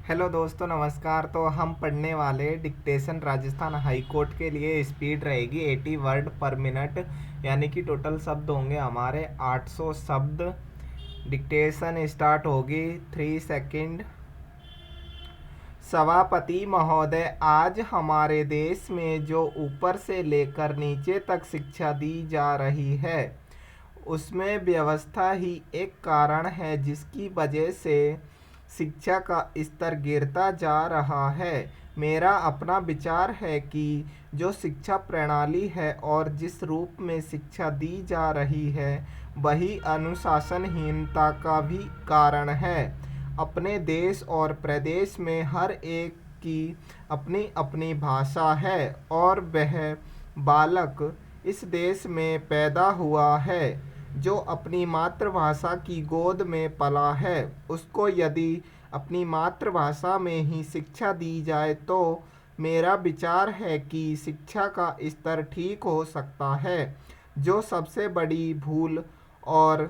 Hello दोस्तों, नमस्कार। तो हम पढ़ने वाले डिक्टेशन राजस्थान हाई कोर्ट के लिए स्पीड रहेगी 80 वर्ड पर मिनट, यानी कि टोटल शब्द होंगे हमारे 800 शब्द। डिक्टेशन स्टार्ट होगी 3 सेकंड। सभापति महोदय, आज हमारे देश में जो ऊपर से लेकर नीचे तक शिक्षा दी जा रही है उसमें व्यवस्था ही एक कारण है जिसकी वजह से शिक्षा का स्तर गिरता जा रहा है। मेरा अपना विचार है कि जो शिक्षा प्रणाली है और जिस रूप में शिक्षा दी जा रही है वही अनुशासनहीनता का भी कारण है। अपने देश और प्रदेश में हर एक की अपनी अपनी भाषा है और वह बालक इस देश में पैदा हुआ है जो अपनी मातृभाषा की गोद में पला है। उसको यदि अपनी मातृभाषा में ही शिक्षा दी जाए तो मेरा विचार है कि शिक्षा का स्तर ठीक हो सकता है। जो सबसे बड़ी भूल और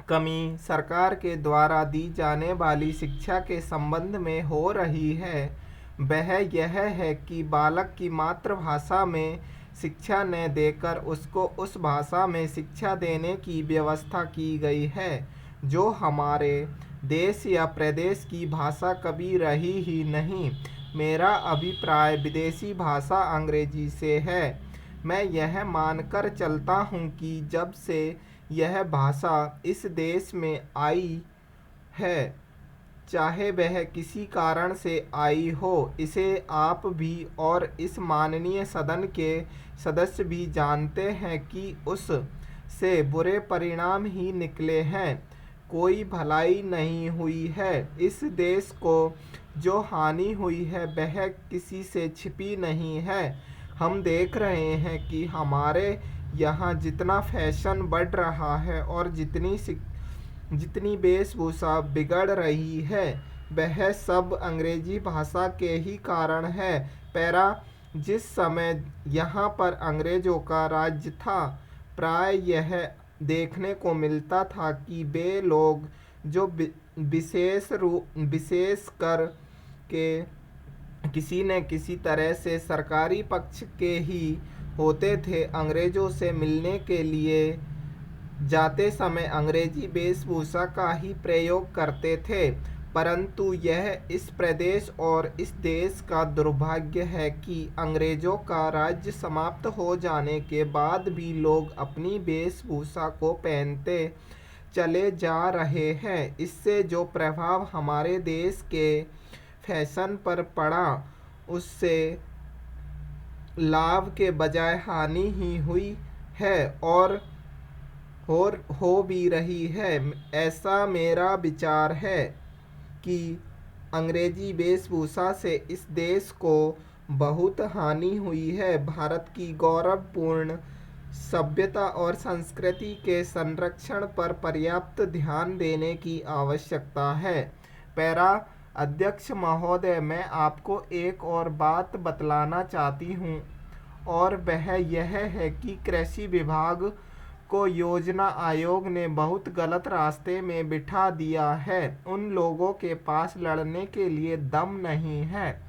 कमी सरकार के द्वारा दी जाने वाली शिक्षा के संबंध में हो रही है वह यह है कि बालक की मातृभाषा में शिक्षा न देकर उसको उस भाषा में शिक्षा देने की व्यवस्था की गई है जो हमारे देश या प्रदेश की भाषा कभी रही ही नहीं। मेरा अभिप्राय विदेशी भाषा अंग्रेजी से है। मैं यह मानकर चलता हूँ कि जब से यह भाषा इस देश में आई है, चाहे वह किसी कारण से आई हो, इसे आप भी और इस माननीय सदन के सदस्य भी जानते हैं कि उस से बुरे परिणाम ही निकले हैं। कोई भलाई नहीं हुई है। इस देश को जो हानि हुई है वह किसी से छिपी नहीं है। हम देख रहे हैं कि हमारे यहाँ जितना फैशन बढ़ रहा है और जितनी वेशभूषा बिगड़ रही है वह सब अंग्रेजी भाषा के ही कारण है। जिस समय यहाँ पर अंग्रेजों का राज्य था, प्राय यह देखने को मिलता था कि वे लोग जो विशेष कर के किसी न किसी तरह से सरकारी पक्ष के ही होते थे, अंग्रेजों से मिलने के लिए जाते समय अंग्रेजी वेशभूषा का ही प्रयोग करते थे। परंतु यह इस प्रदेश और इस देश का दुर्भाग्य है कि अंग्रेजों का राज्य समाप्त हो जाने के बाद भी लोग अपनी वेशभूषा को पहनते चले जा रहे हैं। इससे जो प्रभाव हमारे देश के फैशन पर पड़ा उससे लाभ के बजाय हानि ही हुई है और हो भी रही है। ऐसा मेरा विचार है कि अंग्रेजी वेशभूषा से इस देश को बहुत हानि हुई है। भारत की गौरवपूर्ण सभ्यता और संस्कृति के संरक्षण पर पर्याप्त ध्यान देने की आवश्यकता है। पैरा अध्यक्ष महोदय, मैं आपको एक और बात बतलाना चाहती हूँ और वह यह है कि कृषि विभाग को योजना आयोग ने बहुत गलत रास्ते में बिठा दिया है। उन लोगों के पास लड़ने के लिए दम नहीं है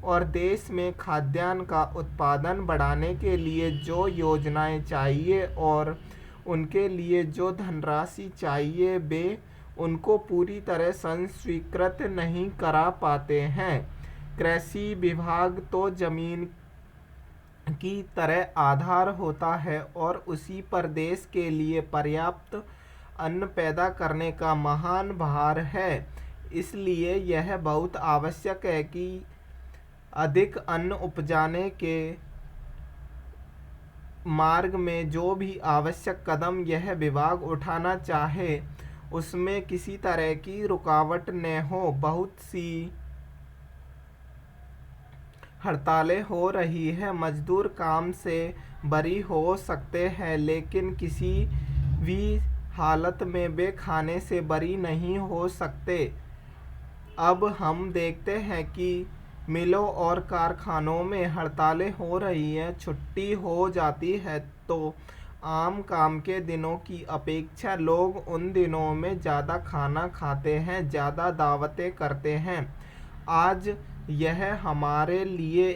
और देश में खाद्यान्न का उत्पादन बढ़ाने के लिए जो योजनाएं चाहिए और उनके लिए जो धनराशि चाहिए वे उनको पूरी तरह स्वीकृत नहीं करा पाते हैं। कृषि विभाग तो जमीन की तरह आधार होता है और उसी पर देश के लिए पर्याप्त अन्न पैदा करने का महान भार है। इसलिए यह बहुत आवश्यक है कि अधिक अन्न उपजाने के मार्ग में जो भी आवश्यक कदम यह विभाग उठाना चाहे उसमें किसी तरह की रुकावट न हो। बहुत सी हड़तालें हो रही है, मजदूर काम से बरी हो सकते हैं लेकिन किसी भी हालत में वे खाने से बरी नहीं हो सकते। अब हम देखते हैं कि मिलों और कारखानों में हड़तालें हो रही हैं, छुट्टी हो जाती है तो आम काम के दिनों की अपेक्षा लोग उन दिनों में ज़्यादा खाना खाते हैं, ज़्यादा दावतें करते हैं। आज यह हमारे लिए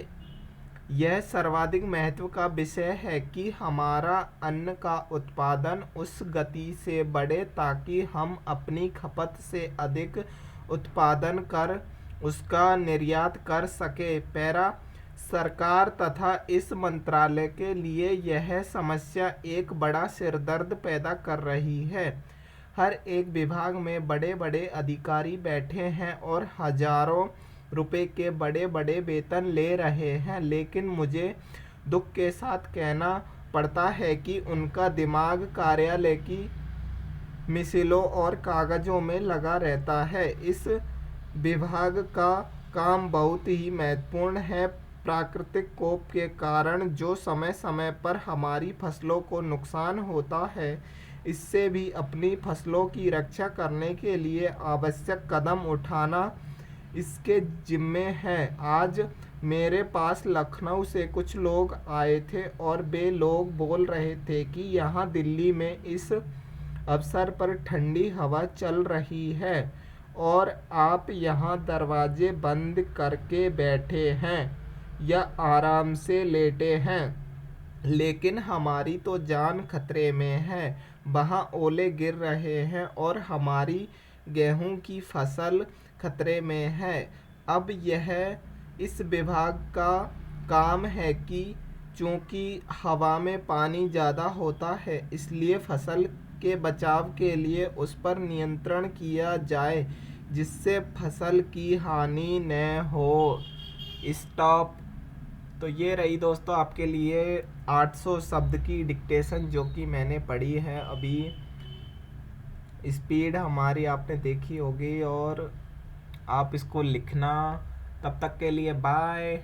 यह सर्वाधिक महत्व का विषय है कि हमारा अन्न का उत्पादन उस गति से बढ़े ताकि हम अपनी खपत से अधिक उत्पादन कर उसका निर्यात कर सके। पैरा सरकार तथा इस मंत्रालय के लिए यह समस्या एक बड़ा सिरदर्द पैदा कर रही है। हर एक विभाग में बड़े बड़े अधिकारी बैठे हैं और हजारों रुपए के बड़े बड़े वेतन ले रहे हैं, लेकिन मुझे दुख के साथ कहना पड़ता है कि उनका दिमाग कार्यालय की मिसिलों और कागजों में लगा रहता है। इस विभाग का काम बहुत ही महत्वपूर्ण है। प्राकृतिक कोप के कारण जो समय समय पर हमारी फसलों को नुकसान होता है, इससे भी अपनी फसलों की रक्षा करने के लिए आवश्यक कदम उठाना इसके जिम्मे है। आज मेरे पास लखनऊ से कुछ लोग आए थे और वे लोग बोल रहे थे कि यहाँ दिल्ली में इस अवसर पर ठंडी हवा चल रही है और आप यहाँ दरवाजे बंद करके बैठे हैं या आराम से लेटे हैं, लेकिन हमारी तो जान खतरे में है। वहाँ ओले गिर रहे हैं और हमारी गेहूं की फसल खतरे में है। अब यह इस विभाग का काम है कि चूंकि हवा में पानी ज़्यादा होता है, इसलिए फसल के बचाव के लिए उस पर नियंत्रण किया जाए जिससे फसल की हानि न हो। स्टॉप। तो ये रही दोस्तों आपके लिए 800 शब्द की डिक्टेशन जो कि मैंने पढ़ी है। अभी स्पीड हमारी आपने देखी होगी और आप इसको लिखना। तब तक के लिए बाय।